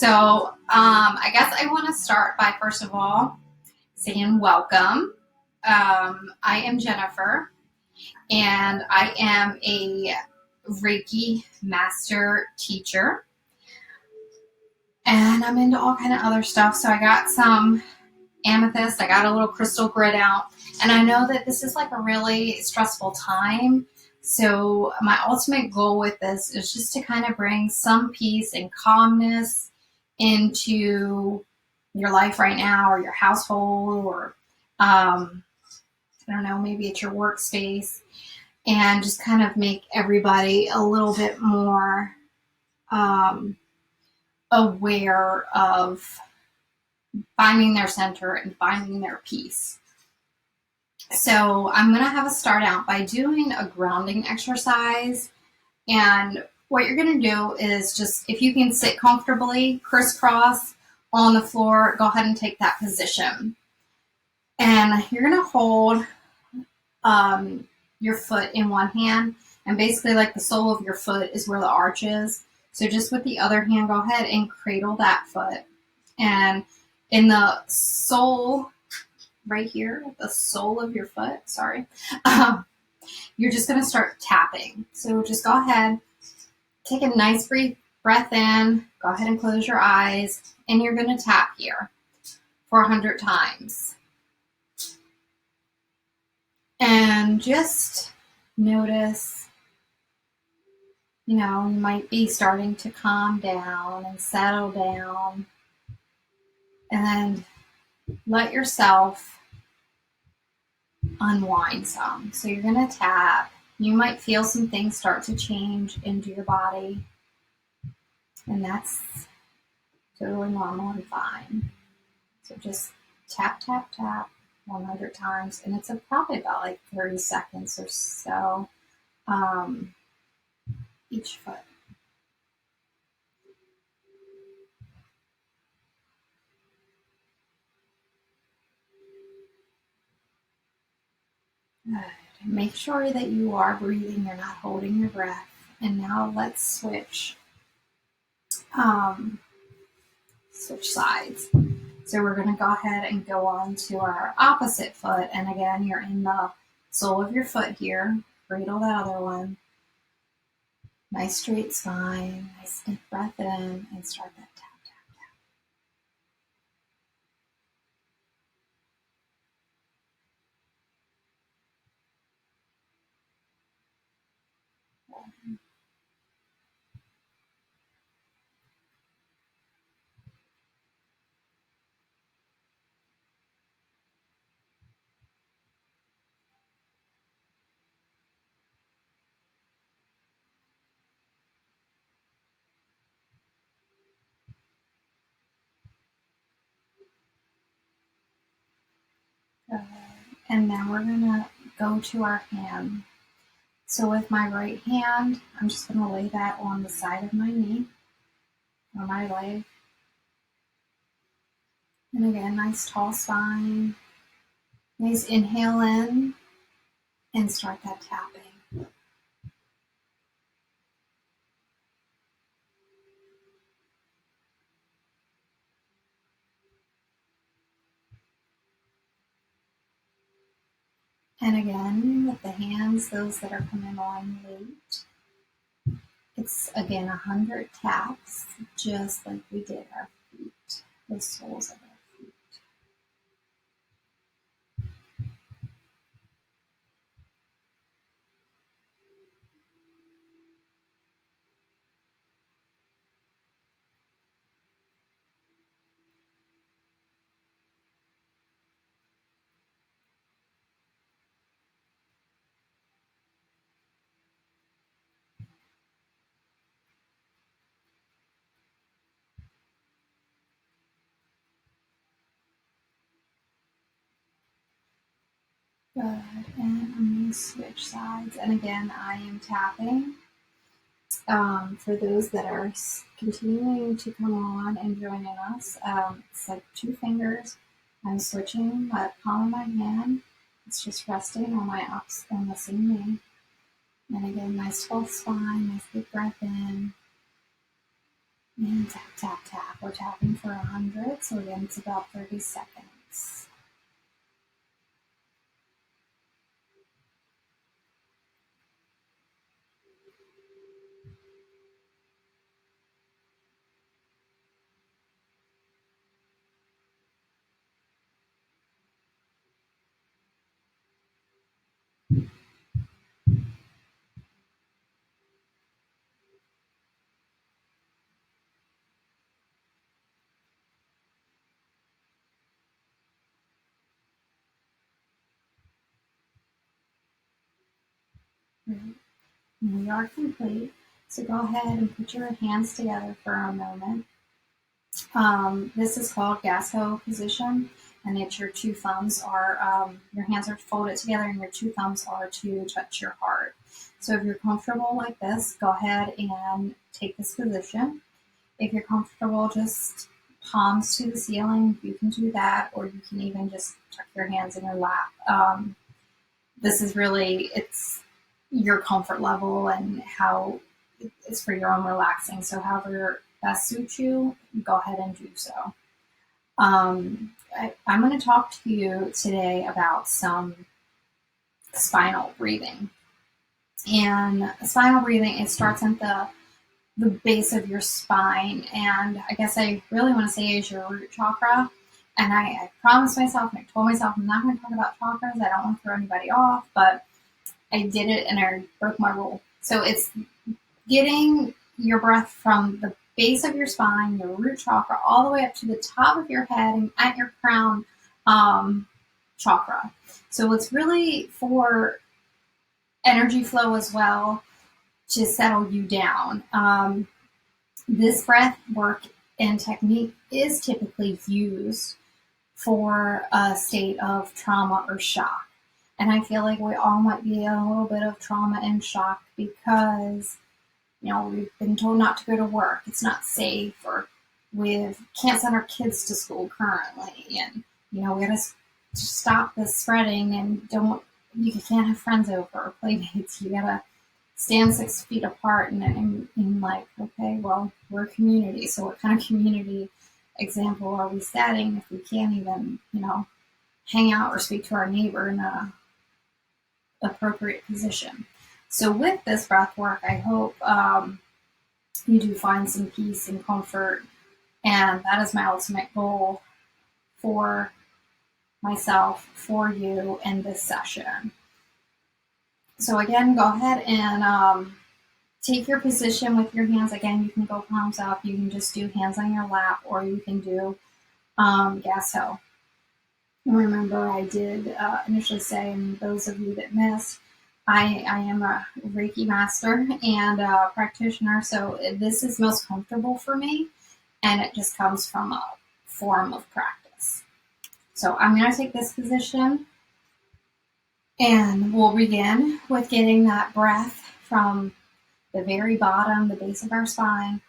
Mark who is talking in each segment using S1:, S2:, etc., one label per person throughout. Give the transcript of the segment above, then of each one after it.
S1: I guess I want to start by first of all saying welcome. I am Jennifer, and I am a Reiki master teacher, and I'm into all kind of other stuff. So I got some amethyst. I got a little crystal grid out, and I know that this is like a really stressful time. So my ultimate goal with this is just to kind of bring some peace and calmness into your life right now, or your household, or I don't know, maybe it's your workspace, and just kind of make everybody a little bit more um, aware of finding their center and finding their peace. So I'm going to have us start out by doing a grounding exercise. And what you're going to do is just, if you can sit comfortably, crisscross on the floor, go ahead and take that position. And you're going to hold your foot in one hand, and basically like the sole of your foot is where the arch is. So just with the other hand, go ahead and cradle that foot. And in the sole, right here, the sole of your foot, you're just going to start tapping. So just go ahead, take a nice breath in, go ahead and close your eyes, and you're going to tap here for 100 times. And just notice, you might be starting to calm down and settle down, and let yourself unwind some. So you're going to tap. You might feel some things start to change into your body, and that's totally normal and fine. So just tap, tap, tap 100 times, and it's probably about like 30 seconds or so each foot. Good. Make sure that you are breathing, you're not holding your breath. And now let's switch sides. So we're going to go ahead and go on to our opposite foot. And again, you're in the sole of your foot here. Cradle the other one. Nice straight spine. Nice deep breath in, and start that tap, tap, tap. Good. And now we're going to go to our hand. So with my right hand, I'm just going to lay that on the side of my knee or my leg. And again, nice tall spine. Nice inhale in and start that tapping. And again, with the hands, those that are coming on late, it's again 100 taps, just like we did our feet, the soles of our feet. Good. And I'm going to switch sides. And again, I am tapping. For those that are continuing to come on and joining us, it's like 2 fingers. I'm switching the palm of my hand. It's just resting on on the same knee. And again, nice full spine, nice deep breath in. And tap, tap, tap. We're tapping for 100, so again, it's about 30 seconds. Right. We are complete. So go ahead and put your hands together for a moment. This is called Gasco position, and it's your two thumbs are, your hands are folded together and your two thumbs are to touch your heart. So if you're comfortable like this, go ahead and take this position. If you're comfortable, just palms to the ceiling, you can do that, or you can even just tuck your hands in your lap. This is really, it's your comfort level and how it's for your own relaxing. So however best suits you, go ahead and do so. I'm going to talk to you today about some spinal breathing. And spinal breathing, it starts at the base of your spine. And I guess I really want to say is your root chakra. And I promised myself and I told myself I'm not going to talk about chakras. I don't want to throw anybody off, but I did it and I broke my rule. So it's getting your breath from the base of your spine, your root chakra, all the way up to the top of your head and at your crown chakra. So it's really for energy flow as well to settle you down. This breath work and technique is typically used for a state of trauma or shock. And I feel like we all might be in a little bit of trauma and shock because, we've been told not to go to work. It's not safe, or we can't send our kids to school currently. And, we got to stop this spreading and you can't have friends over or playmates. You got to stand 6 feet apart and like, okay, well, we're a community. So what kind of community example are we setting if we can't even, hang out or speak to our neighbor in a appropriate position? So with this breath work, I hope you do find some peace and comfort. And that is my ultimate goal for myself, for you in this session. So again, go ahead and take your position with your hands. Again, you can go palms up. You can just do hands on your lap, or you can do Gasco. Remember, I did initially say, and those of you that missed, I am a Reiki master and a practitioner, so this is most comfortable for me, and it just comes from a form of practice. So I'm going to take this position, and we'll begin with getting that breath from the very bottom, the base of our spine,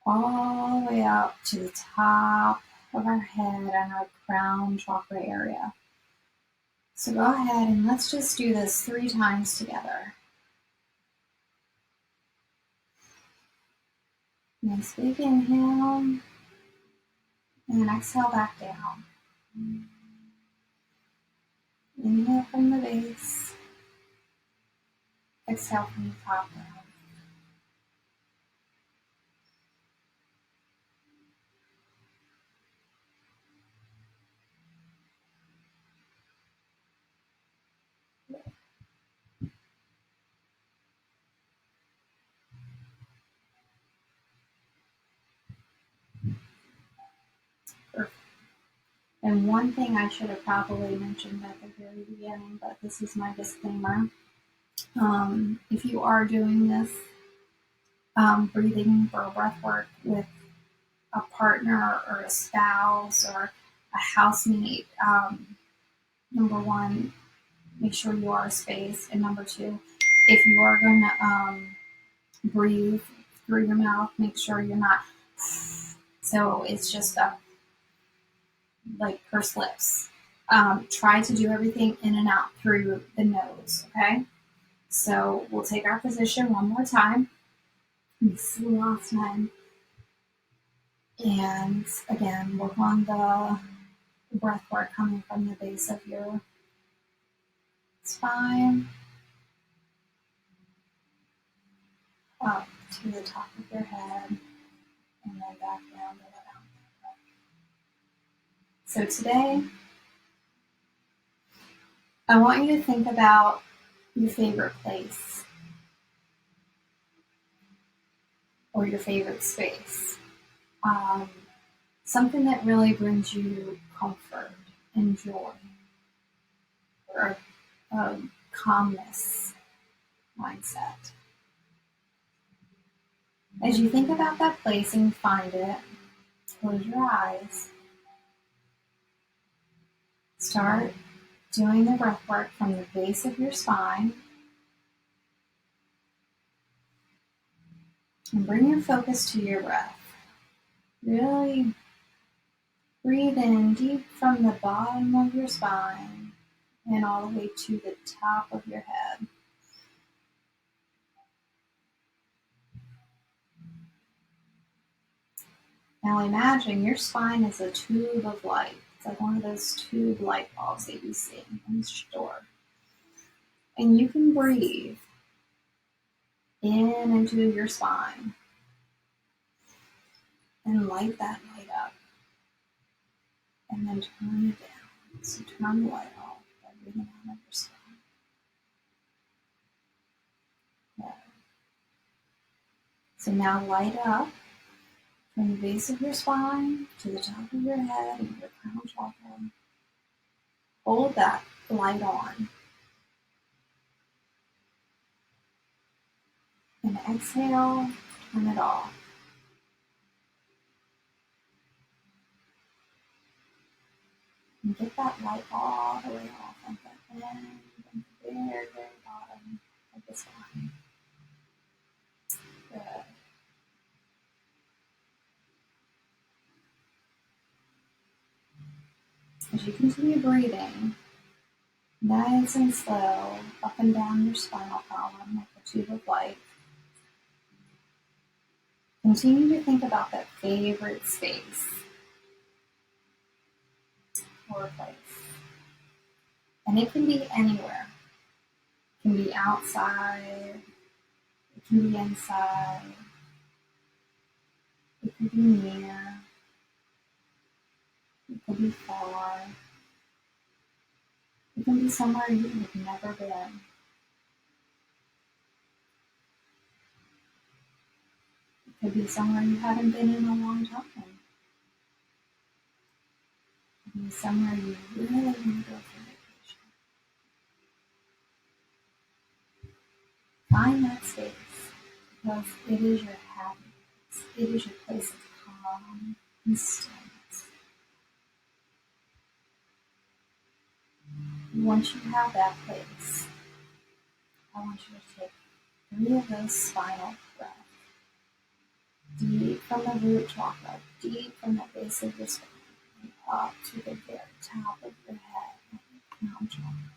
S1: all the way up to the top of our head and our crown chakra area. So go ahead and let's just do this 3 times together. Nice big inhale and exhale back down. Inhale from the base, exhale from the top down. Perfect. And one thing I should have probably mentioned at the very beginning, but this is my disclaimer. If you are doing this breathing or breath work with a partner or a spouse or a housemate, number one, make sure you are spaced. And number two, if you are going to breathe through your mouth, make sure you're not. So it's just like pursed lips. Try to do everything in and out through the nose, okay? So we'll take our position one more time. This is the last time. And again, work on the breath work coming from the base of your spine up to the top of your head and then back down to the ground. So today, I want you to think about your favorite place or your favorite space. Something that really brings you comfort and joy or a calmness mindset. As you think about that place and find it, close your eyes. Start doing the breath work from the base of your spine and bring your focus to your breath. Really breathe in deep from the bottom of your spine and all the way to the top of your head. Now imagine your spine is a tube of light. It's like one of those tube light bulbs that you see in the store. And you can breathe in into your spine and light that light up. And then turn it down. So turn the light off by breathing out of your spine. Good. So now light up from the base of your spine to the top of your head and your crown chakra. Hold that light on. And exhale, turn it off. And get that light all the way off at the end and the very, very bottom of the spine. Good. As you continue breathing, nice and slow, up and down your spinal column like a tube of light, continue to think about that favorite space or place. And it can be anywhere. It can be outside, it can be inside, it could be near, it could be far, it can be somewhere you've never been. It could be somewhere you haven't been in a long time. It could be somewhere you really want to go for vacation. Find that space because it is your happy place. It is your place of calm and stillness. Once you have that place, I want you to take 3 of those spinal breaths. Deep from the root chakra, deep from the base of your spine, and up to the very top of your head, like your crown chakra.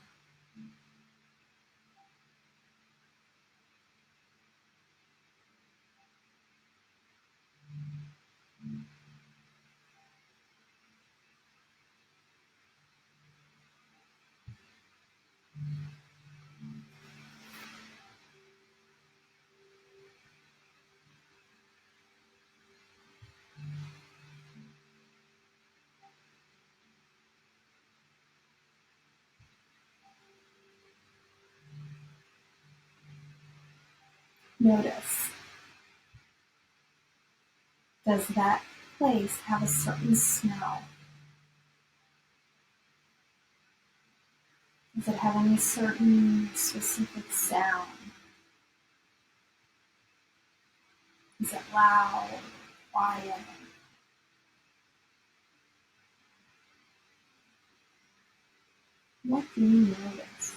S1: Notice, does that place have a certain smell? Does it have any certain specific sound? Is it loud, quiet? What do you notice?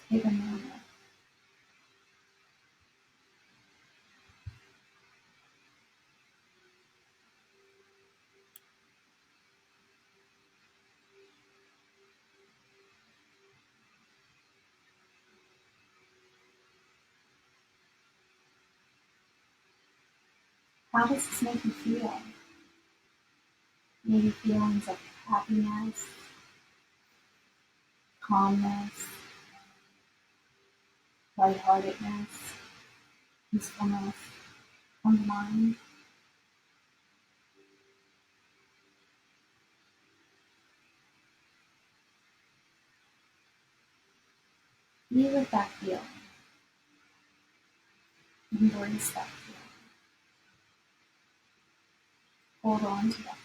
S1: Take a moment. How does this make you feel? Maybe feelings of happiness, calmness, lightheartedness, peacefulness come to mind. Be with that feeling. Embrace that feeling. Hold on to that.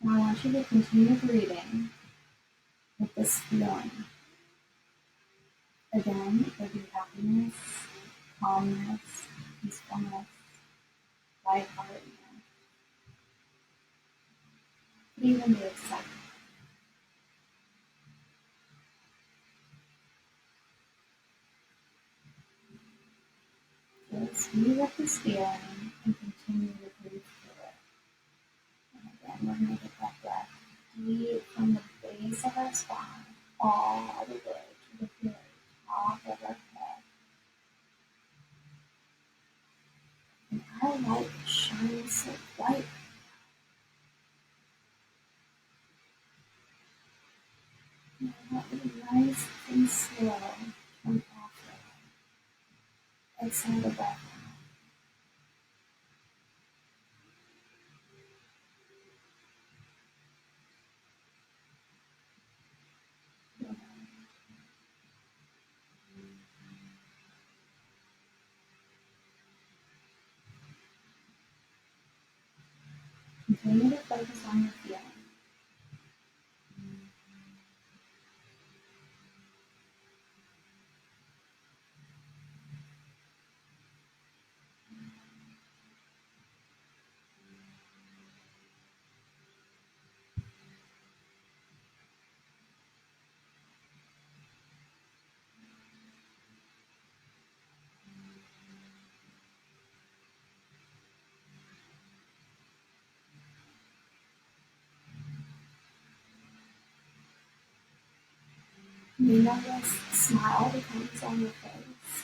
S1: And I want you to continue breathing with this feeling. Again, it will be happiness, calmness, peacefulness, lightheartedness, even the excitement. Just be with this feeling and continue to breathe through it. And again, we're going to get that breath deep from the base of our spine all the way to the very top of our head. And our light shines so bright. And let me nice and slow come off it. Exhale the breath out. Continue to focus on your feeling. You notice a smile that comes on your face.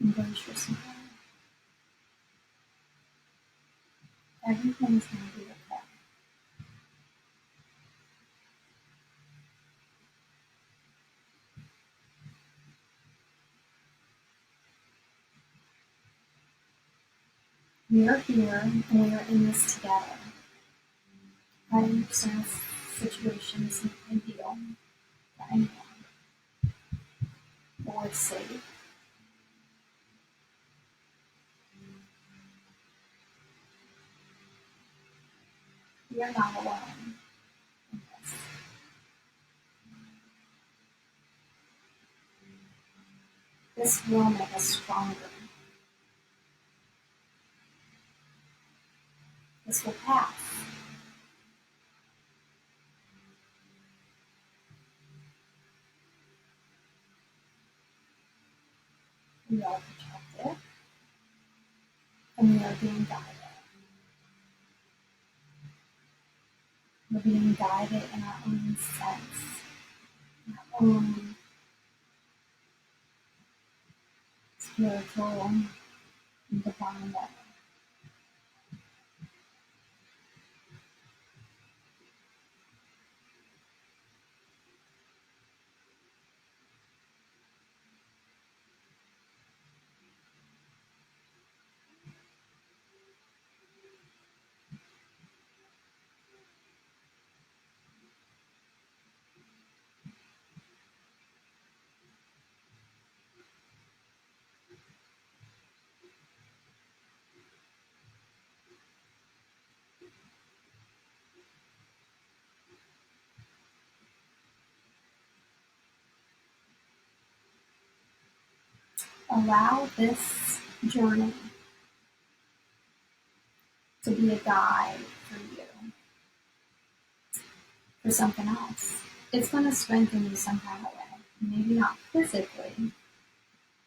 S1: Embrace your smile. Everything's going to be okay. We are here and we are in this together. I understand situation isn't ideal for anyone, but we're safe. We are not alone in this. This will make us stronger. This will pass. We are protected and we are being guided. We're being guided in our own sense, in our own spiritual and divine way. Allow this journey to be a guide for you, for something else. It's going to strengthen you some kind of way. Maybe not physically,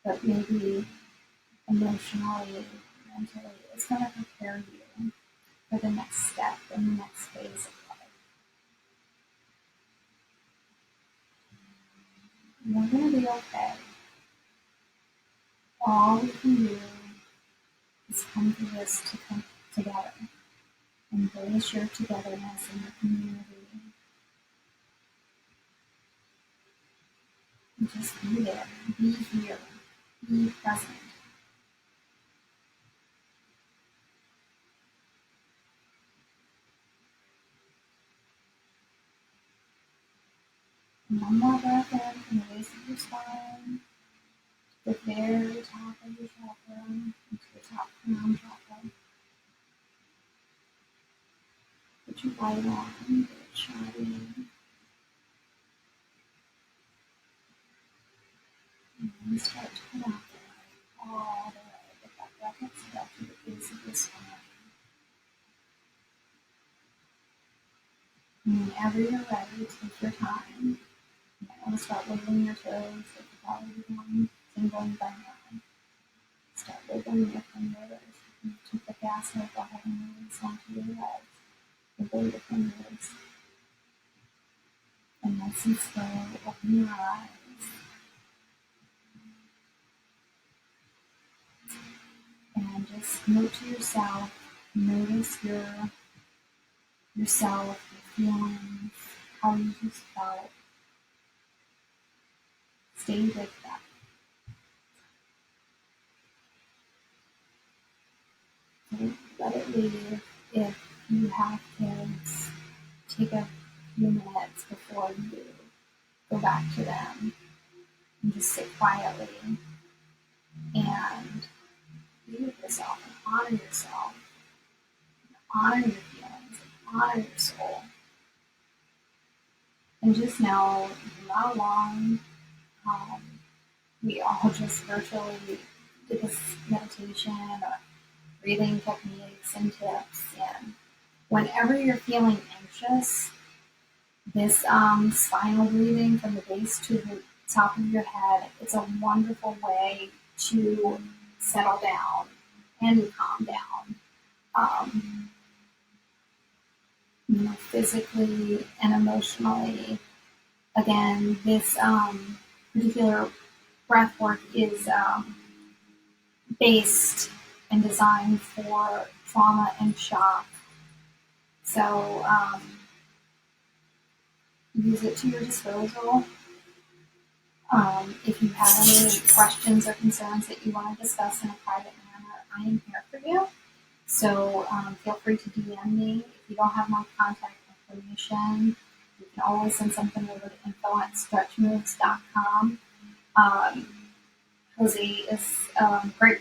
S1: but maybe emotionally, mentally. It's going to prepare you for the next step and the next phase of life. You're going to be okay. All we can do is come through this to come together. Embrace your togetherness in your community. And just be there. Be here. Be present. And one more breath in from the base of your spine, to the very top of your chakra, into the top crown chakra. Put your light on, get it shining, and then start to come out the light all the way. Get that breath exhale to the base of your spine. And whenever you're ready, take your time. You might want to start wiggling your toes if you're probably going tingling by now. Start wiggling your fingers. You keep the gas off, go ahead and release onto your legs. Wiggle your fingers. And nice and slow, open your eyes. And just note to yourself, notice yourself, your feelings, how you just felt. Stay with that. Don't let it leave. If you have kids, take a few minutes before you go back to them and just sit quietly and be with yourself and honor yourself, honor your feelings, and honor your soul. And just know not long we all just virtually did this meditation or breathing techniques and tips. And whenever you're feeling anxious, this spinal breathing from the base to the top of your head, it's a wonderful way to settle down and calm down. Physically and emotionally. Again, this particular breath work is based and designed for trauma and shock. So use it to your disposal. If you have any questions or concerns that you want to discuss in a private manner, I am here for you. So feel free to DM me. If you don't have my contact information, you can always send something over to info@stretchmoves.com. Jose is a great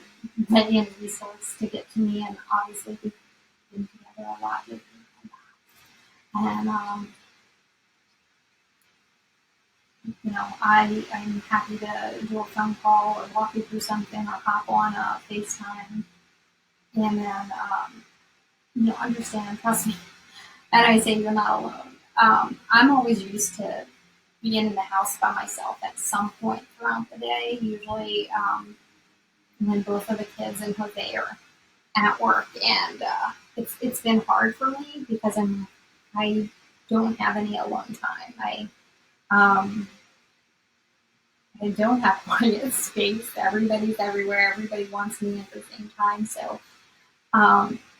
S1: way and resource to get to me, and obviously we've been together a lot with me. And I'm happy to do a phone call or walk you through something or hop on a FaceTime and then understand, trust me. And I say you're not alone. I'm always used to being in the house by myself at some point throughout the day, usually when both of the kids and Jose are at work, and it's been hard for me because I don't have any alone time. I don't have quiet space. Everybody's everywhere. Everybody wants me at the same time. So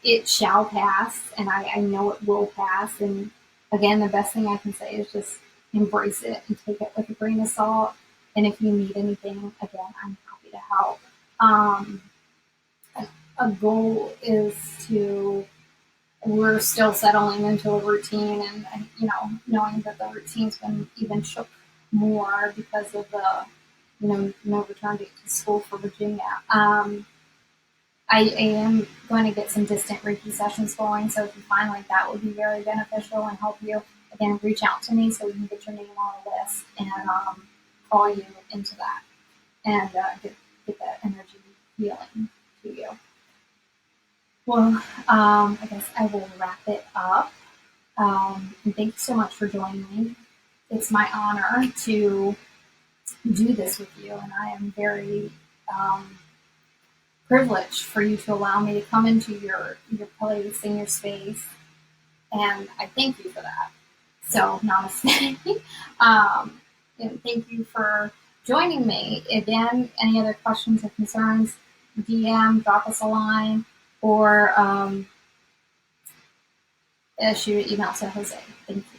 S1: it shall pass, and I know it will pass. And again, the best thing I can say is just embrace it and take it with a grain of salt. And if you need anything, again, I'm happy to help. A goal is we're still settling into a routine, and knowing that the routine's been even shook more because of the no return to school for Virginia. I am going to get some distant Reiki sessions going, so if you find like that would be very beneficial and help you, again, reach out to me so we can get your name on the list and call you into that and get get that energy healing to you. Well, I guess I will wrap it up. And thank you so much for joining me. It's my honor to do this with you, and I am very privileged for you to allow me to come into your place and your space, and I thank you for that. So, namaste. And thank you for joining me. Again, any other questions or concerns, DM, drop us a line, or shoot an email to Jose. Thank you.